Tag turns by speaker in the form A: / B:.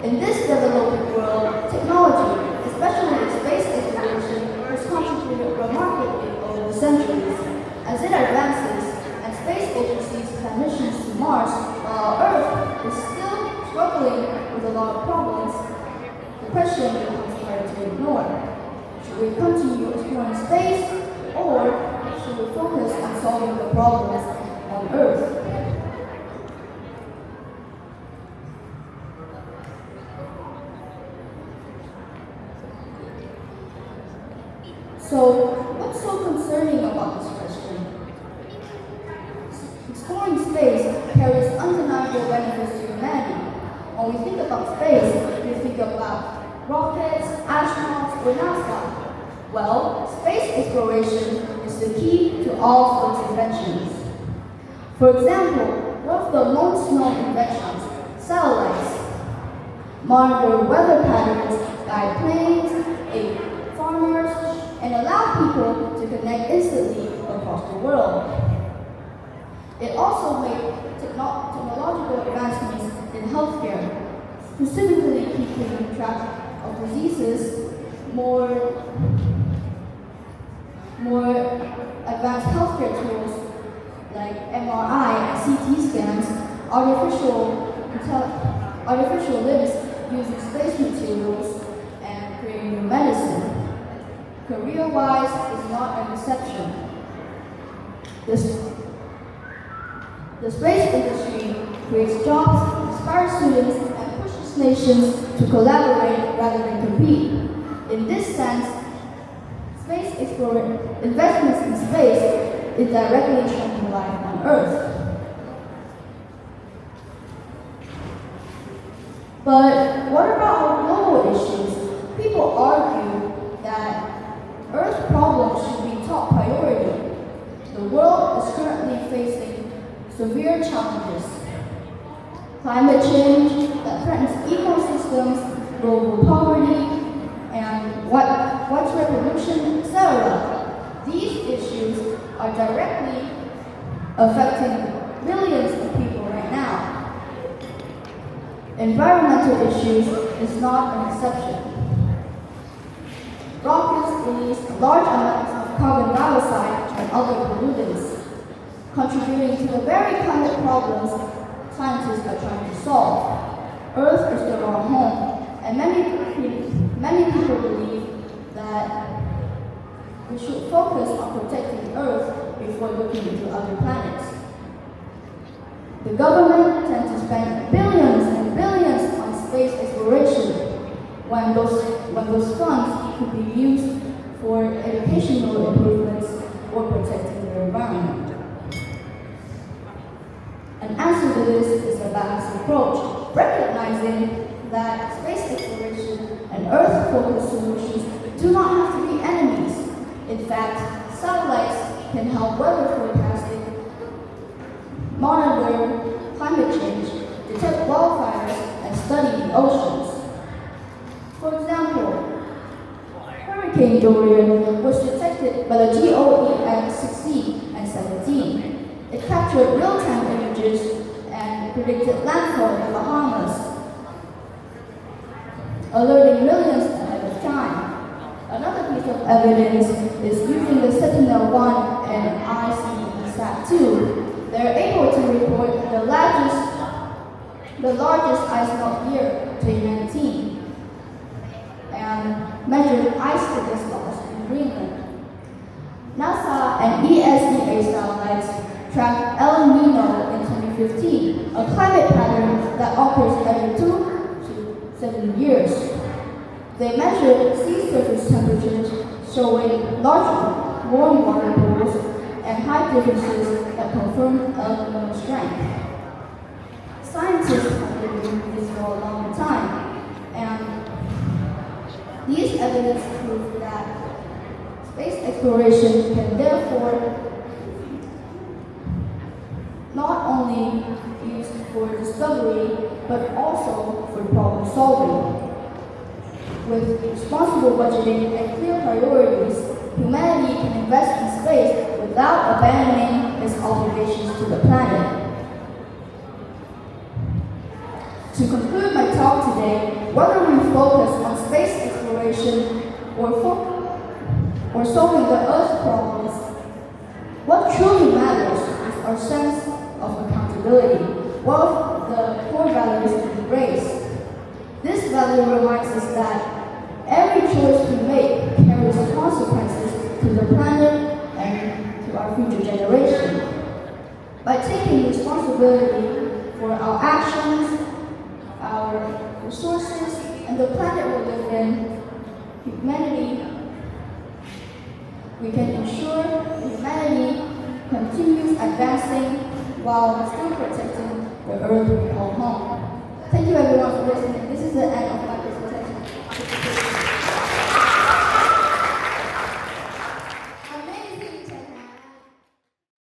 A: In this developing world, technology, especially space exploration, has contributed remarkably over the centuries. As it advances and space agencies plan missions to Mars, while Earth is still struggling with a lot of problems, the question becomes hard to ignore. Should we continue exploring space, or should we focus on solving the problems on Earth? So, what's so concerning about this question? Exploring space carries undeniable benefits to humanity. When we think about space, we think about rockets, astronauts, or NASA. Well, space exploration is the key to all those inventions. For example, one of the most known inventions, satellites, monitor weather patterns, guide planes, aid farmers, and allow people to connect instantly across the world. It also made technological advancements in healthcare, specifically keeping track of diseases, more advanced healthcare tools like MRI and CT scans, artificial limbs using space materials, and creating new medicine. Career-wise is not an exception. The space industry creates jobs, inspires students, and pushes nations to collaborate rather than compete. In this sense, investments in space is directly changing life on Earth. But what about our global issues? People argue that Earth problems should be top priority. The world is currently facing severe challenges. Climate change that threatens ecosystems, global poverty, and widespread pollution, etc. These issues are directly affecting millions of people right now. Environmental issues is not an exception. Rockets release large amounts of carbon dioxide and other pollutants, contributing to the very climate problems scientists are trying to solve. Earth is their own home, and many people believe that we should focus on protecting Earth before looking into other planets. The government tends to spend billions and billions on space exploration when those funds could be used for educational improvements or protecting the environment. An answer to this is a balanced approach, recognizing that space exploration and Earth-focused solutions do not have to be enemies. In fact, satellites can help weather forecasting, monitor climate change, detect wildfires, and study the oceans. For example, Hurricane Dorian was detected by the TOEN 16 and 17. It captured real-time images and predicted landfall in the Bahamas, alerting millions ahead of time. Another piece of evidence is using the Sentinel-1 and ICESat-2. They are able to report the largest ice melt year, 2019, and measured ice thickness loss in Greenland. NASA and ESA satellites tracked El Nino in 2015, a climate pattern that occurs every 2 to 7 years. They measured sea surface temperatures, showing large warm water pools and height differences that confirmed El Nino strength. Scientists have been doing this for a long time, and these evidence prove that space exploration can therefore not only be used for discovery, but also for problem solving. With responsible budgeting and clear priorities, humanity can invest in space without abandoning its obligations to the planet. To conclude my talk today, whether we focus on space exploration or solving the Earth's problems, what truly matters is our sense of accountability, one of the core values we embrace. This value reminds us that every choice we make carries consequences to the planet and to our future generation. By taking responsibility for our actions, our resources, and the planet we live in, we can ensure humanity continues advancing while still protecting the Earth we call home. Thank you everyone for listening. This is the end of my